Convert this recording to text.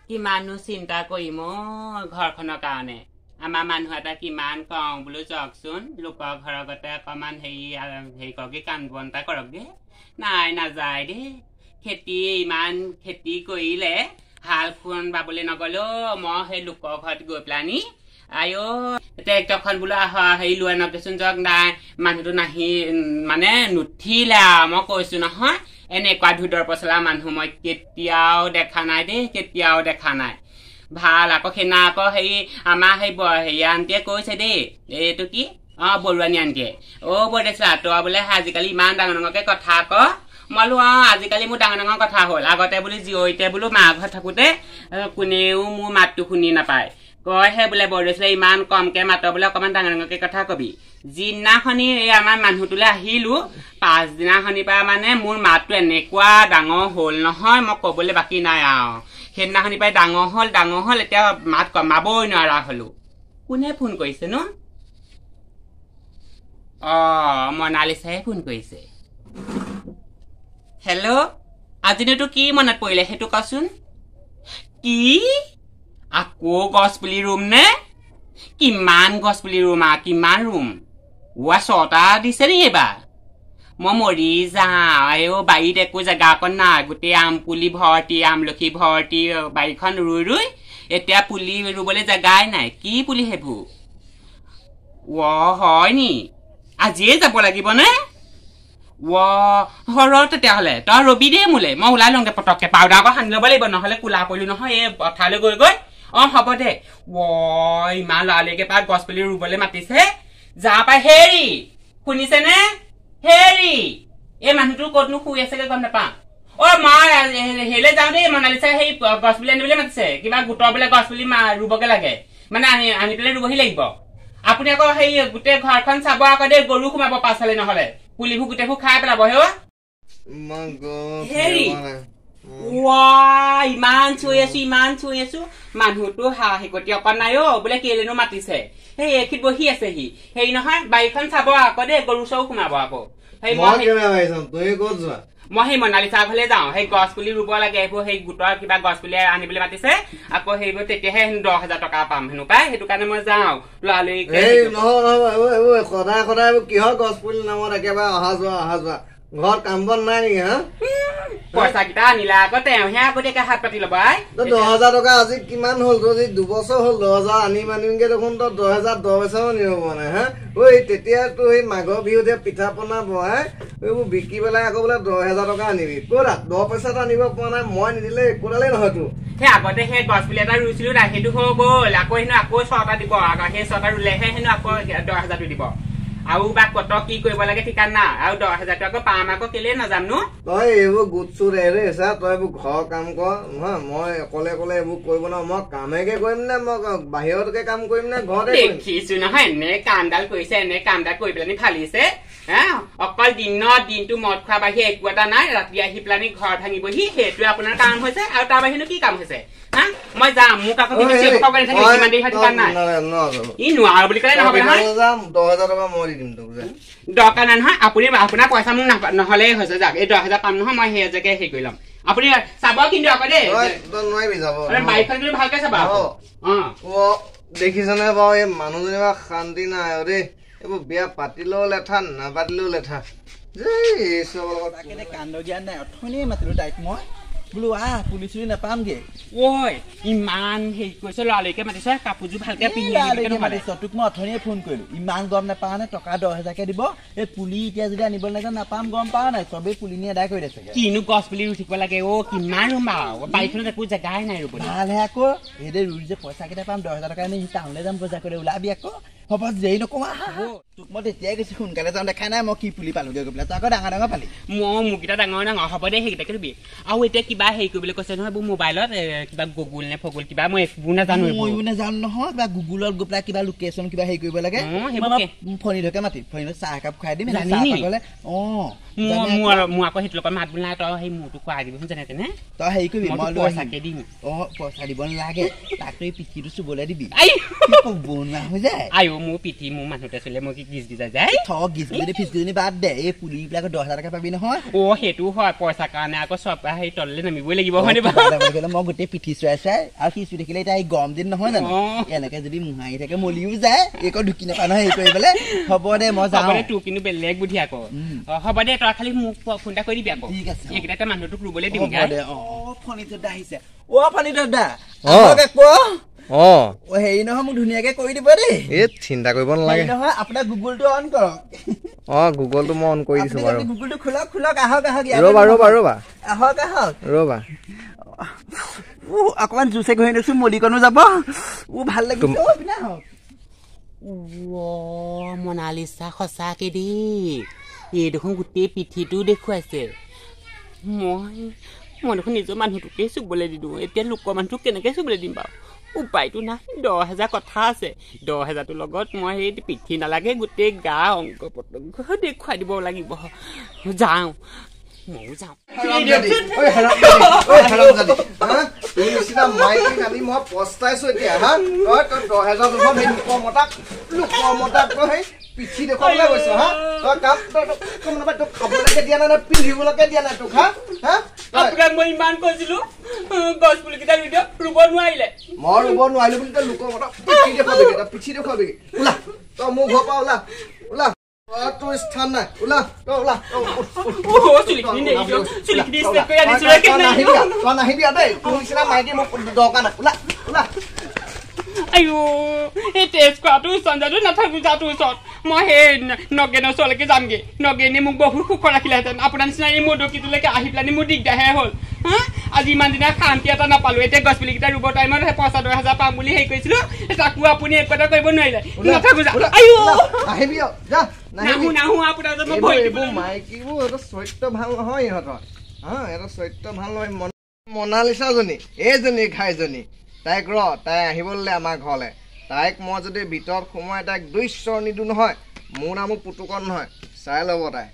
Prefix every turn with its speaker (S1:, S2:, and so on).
S1: কিমাননো চিন্তা কৰিম ঘৰখনৰ কাৰণে আমাৰ মানুহ এটা কিমান কওঁ বোলো যাওকচোন লোকৰ ঘৰৰ গতে অকমান হেৰি কৰকে কাম বন এটা কৰকগে নাই নাযায় দেই খেতি ইমান খেতি কৰিলে হাল ফুৰণ বাবলৈ নগলো মই সেই লোকৰ ঘৰত গৈ পেলানি আয়ো ট্ৰেক্টৰখন বোলো হেৰি লৈ নগেচোন যাওক নাই মানুহটো নাহি মানে নুঠিলে মই কৈছো নহয় এনেকুৱা ধুদৰ পচলা মানুহ মই কেতিয়াও দেখা নাই দেই কেতিয়াও দেখা নাই ভাল আকৌ সেনা আকৌ হেৰি আমাৰ হেৰি আন্টিয়ে কৈছে দেই এইটো কি বৰুৱানী আন্টিয়ে বৰেছা তই বোলে আজিকালি ইমান ডাঙৰ ডাঙৰকে কথা ক মই বোলো আজিকালি মোৰ ডাঙৰ ডাঙৰ কথা হ'ল আগতে বোলো জীয়ৰীতে বোলো মা ঘৰত থাকোতে কোনেও মোৰ মাতটো শুনি নাপায় কয়হে বোলে বৰদেছিলে ইমান কমকে মাত বোলে অকমান ডাঙৰ ডাঙৰকে কথা কবি যিদিনাখনি এই আমাৰ মানুহটোলৈ আহিলো পাছদিনাখনিৰ পৰা মানে মোৰ মাতটো এনেকুৱা ডাঙৰ হ'ল নহয় মই কবলৈ বাকী নাই আৰু সেইদিনাখনিৰ পৰাই ডাঙৰ হ'ল এতিয়া মাত কমাবই নোৱাৰা হলো কোনে ফোন কৰিছে নো মনালিছাই ফোন কৰিছে হেল্ল' আজিনোতো কি মনত পৰিলে সেইটো কচোন কি আকৌ গছ পুলি ৰুম নে কিমান গছ পুলি ৰুম কিমান ৰুম ছটা দিছে নি এইবাৰ মই মৰি যাওঁ বাৰীত একো জেগা অকণ নাই গোটেই আম পুলি ভৰ্তি আমলখি ভৰ্তি বাৰীখন ৰুই এতিয়া পুলি ৰুবলৈ জেগাই নাই কি পুলি সেইবোৰ হয় নি আজিয়ে যাব লাগিব নে তেতিয়াহ'লে তই ৰবি দেই মোলে মই ওলাই লওঁগে পটককে পাউদাৰ আকৌ সানি ল'ব লাগিব নহ'লে কোলা পৰিলো নহয় এই পথাৰলৈ গৈ হ'ব দে ইমান লৰালৰিকে পাই গছ পুলি ৰুবলৈ মাতিছে যা পাই হেৰি শুনিছেনে হেৰি এই মানুহটো ক'তনো শুই আছেগে গম নাপাওঁ মই হেৰিলৈ যাওঁ দেই মনালিছাই সেই গছ পুলি আনিবলৈ মাতিছে কিবা গোটৰ বোলে গছ পুলি ৰুবগে লাগে মানে আনি পেলাই ৰুবহি লাগিব আপুনি আকৌ সেই গোটেই ঘৰখন চাব আকৌ দেই গৰু সোমাব পাছফালে নহ'লে পুলিবোৰ গোটেইবোৰ খাই পেলাব হেৰি ইমান চুই আছো মানুহটো হেকটি অকণ নাই বোলে কেলেনো মাতিছে সেই এইখিত বহি আছে হেৰি নহয় বাৰীখন চাব আকৌ দেই গৰু চৰু সোমাব আকৌ মই সেই মনালিছা ঘৰলৈ যাওঁ সেই গছ পুলি ৰুব লাগে এইবোৰ সেই গোটৰ কিবা গছ পুলি আনিবলৈ মাতিছে আকৌ সেইবোৰ তেতিয়াহে 10,000 টকা পাম হেনো পাই সেইটো কাৰণে মই যাওঁ লৰালৰি
S2: সদায় সদায় কিহৰ গছ পুলি নামত একেবাৰে অহা যোৱা ঘৰত কাম বন নাই নেকি
S1: পইচা কেইটা আনিলা আকৌ তেওঁহে আগতীয়াকে হাত পাতি ল'ব
S2: 10,000 টকা আজি কিমান হ'ল তোৰ 2 বছৰ হ'ল 10,000 আনিমগে দেখোন তই 10,000 10 পইচাও নিব পৰা নাই তেতিয়া তোৰ সেই মাঘৰ বিহুতে পিঠা পনা বহাই এইবোৰ বিকি পেলাই আকৌ বোলে 10,000 টকা আনিবি ক'ত 10 পইচাটো আনিব পৰা নাই মই নিদিলে একোডালেই নহয় তোৰ
S1: সেই আগতে সেই গছ পুলি এটা ৰুইছিলো সেইটো হৈ গ'ল আকৌ হেনো আকৌ 6টা দিব সেই 6টা ৰুলেহে হেনো আকৌ 10,000টো দিব আৰু বা কত কি কৰিব লাগে ঠিকান না আৰু 10,000 টকা পাম আকৌ কেলে নাজাম নো
S2: তই এইবোৰ গুটছু তই এইবোৰ ঘৰ কাম কৰ নহয় মই অকলে এইবোৰ কৰিব ন মই কামেকে কৰিম নে মই বাহিৰতকে কাম কৰিম নে ঘৰতে
S1: দেখিছো নহয় এনে কামডাল কৰিছে এনে কামডাল কৰি পেলানি ফালিছে অকল দিনটো মদ খোৱা বাহিৰে একো এটা নাই ৰাতি আহি পেলানি ঘৰ ভাঙিবহি সেইটোৱে আপোনাৰ কাম হৈছে আৰু তাৰ বাহিৰেনো কি কাম হৈছে মই যাম মোক আকৌ নোৱাৰো বুলি ক'লে নহ'ব নহয়
S2: 10,000 টকা মই দি দিম তোক
S1: দৰকাৰ নাই নহয় আপুনি আপোনাৰ পইচা মোক নহ'লেই হৈছে যাওক এই 10,000 পাম নহয় মই সেই জেগাই হেৰি কৰি ল'ম আপুনি চাব কিন্তু আকৌ দেই
S2: নোৱাৰিবি যাব
S1: বাইকখন কিন্তু ভালকে চাবা
S2: দেখিছনে বাৰু এই মানুহজনী শান্তি নাই দেই এইবোৰ বিয়া পাতিলেও লেঠা নাপাতিলেও লেঠা
S3: কান্দ জ্ঞান নাই অথনিয়ে মাতিলো তাইক মই বোলো পুলি চুলি নাপামগে
S1: ইমান হেৰি কৰিছে লৰালৰিকে মাতিছে কাপোৰযোৰ ভালকে পিন্ধি
S3: তোক মই অথনিয়ে ফোন কৰিলো ইমান গম নাপাও নে টকা 10,000কে দিব এই পুলি এতিয়া যদি আনিব লাগে নাপাম গম পাও নাই চবেই পুলি নি আদায় কৰি দিছে
S1: কিনো গছ পুলি ৰুই থাকিব লাগে কিমান ৰুম বাৰীখনত একো জেগাই নাই ৰুব
S3: ভালহে আকৌ সেই ৰুই যে পইচা কেইটা পাম 10,000 টকা নি টাউনলৈ যাম বজাৰ কৰি ওলাবি আকৌ হ'ব যেই নকওঁ তোক মই তেতিয়াই কৈছো সোনকালে যাওঁ দেখাই নাই মই কি পুলি পালোগে গৈ পেলাই তই আকৌ ডাঙৰ ডাঙৰ পালি
S1: মোৰকেইটা ডাঙৰ হ'ব দে সেইকেইটাকে ৰুবি আৰু এতিয়া কিবা হেৰি কৰিবলৈ কৈছে নহয় এইবোৰ মোবাইলত কিবা গুগল নে ফগুল কিবা মই একবোৰ নাজানো
S3: ময়ো নাজানো নহয় কিবা গুগলত গৈ পেলাই কিবা লোকেশ্যন কিবা হেৰি কৰিব লাগে ফণীধকে মাতি ফণীধক চাহ একাপ খুৱাই দিম গ'লে
S1: মোৰ আকৌ সেইটো লগত মাত বোল নাই তই সেই মোৰটো খুৱাই দিবিচোন যেনে তেনে
S3: তই হেৰি কৰিবি মই
S1: পইচাকে দিম
S3: পইচা দিব নালাগে তাক তই পিঠিটো চুবলৈ দিবি
S1: আই
S3: বনোৱা হৈ যায়
S1: আইও মোৰ পিঠি মোৰ মানুহতে চলে মই কি গিজ গিজা যায়
S3: গিজ গিজনি ফিজ গিজনি বাদ দে এই পুলিবিলাকৰ 10,000 টকা পাবি নহয়
S1: সেইটো হয় পইচা কাৰণে আকৌ চব সেই তললে নামিবই লাগিব হয়
S3: মই গোটেই পিঠি চুৱাই চাই আৰু কি চুই থাকিলে এতিয়া এই গৰম দিন নহয় জানো এনেকে যদি মুহাঙি থাকে মলিও যায় একো ঢুকি নাপায় নহয় হেৰি কৰিবলৈ হ'ব দে মই যাওঁ
S1: তোৰ কিন্তু বেলেগ বুদ্ধি আকৌ হ'ব দে তই খালি মোক ফোন এটা কৰি দিবি আকৌ
S3: ঠিক আছে
S1: এইকেইটা মানুহটোক ৰুবলৈ দিম
S3: ফণী দাদা আহিছে ফণী দাদা আপোনাকে কোৱা হেৰি নহয় মোক ধুনীয়াকে কৰি দিব দেই
S2: এই চিন্তা কৰিব নালাগে
S3: নহয় আপোনাৰ গুগলটো অন কৰক
S2: গুগলটো মই অন কৰি দিছো বাৰু
S3: গুগলটো খোলক আহক
S2: ৰ'বা
S3: আহক
S2: ৰ'বা
S3: অকমান জুচে ঘঁহি দিছো মলিকনো যাব ভাল লাগিছে
S1: মনালিছা সঁচাকে দেই এই দেখোন গোটেই পিঠিটো দেখুৱাইছে মই দেখোন নিজৰ মানুহটোকে চুবলৈ দি দিওঁ এতিয়া লোকৰ মানুহটোক কেনেকে চুবলৈ দিম বাৰু উপায়টো নাই 10,000 কথা আছে 10,000টোৰ লগত মই সেই পিঠি নালাগে গোটেই গা অংগ প্ৰত্যংগ দেখুৱাই দিব লাগিব যাওঁ ময়ো যাওঁ
S2: মই পস্তাইছো এতিয়া হা তই 10,000 লোকৰ পিঠি দেখুৱাবলৈ গৈছ হা তই খাবলৈকে দিয়া নাই পিন্ধিবলৈকে দিয়া নাই তোক হা
S1: আপোনাক মই ইমান কৈছিলো গছ পুলিকেইটা ৰুব নোৱাৰিলে
S2: মই ৰুব নোৱাৰিলো বুলি তই লোকৰ মতা পিঠি দেখুৱাবি ওলা তই মোৰ ঘৰৰ পৰা ওলা তোৰ স্থান নাই ওলা তই ওলা তই নাহিবি দেই তোৰ নিচিনা মাইকী মোক দৰকাৰ নাই ওলা
S1: আইও এই টেষ্ট কৰাটো সঞ্জাটো নাথাকো যাতো ওচৰত মই সেই নগেনৰ ওচৰলৈকে যামগে নগেনে মোক বহুত সুখ ৰাখিলেহেঁতেন আপোনাৰ নিচিনা এই মদকীটোলৈকে আহি পেলানি মোৰ দিগদাৰহে হ'ল হা আজি ইমান দিনা শান্তি এটা নাপালো এতিয়া গছ পুলিকেইটা ৰুব টাইমত সেই 10,000 পাম বুলি হেৰি কৰিছিলো তাকো আপুনি একো এটা কৰিব নোৱাৰিলে নাথাকো যা আইও
S2: আহিবি যা
S1: নাহো আপোনাৰ
S2: মাইকীবোৰ চৰিত্ৰ ভাল নহয় ইহঁতৰ এটা চৰিত্ৰ ভাল নহয় মনালিছাজনী এইজনী ঘাইজনী তাইক তাই আহিবলৈ আমাৰ ঘৰলৈ তাইক মই যদি ভিতৰত সোমাই তাইক 2 চৰ নিদিওঁ নহয় মোৰ নামো পুতুকন নহয় চাই ল'ব তাই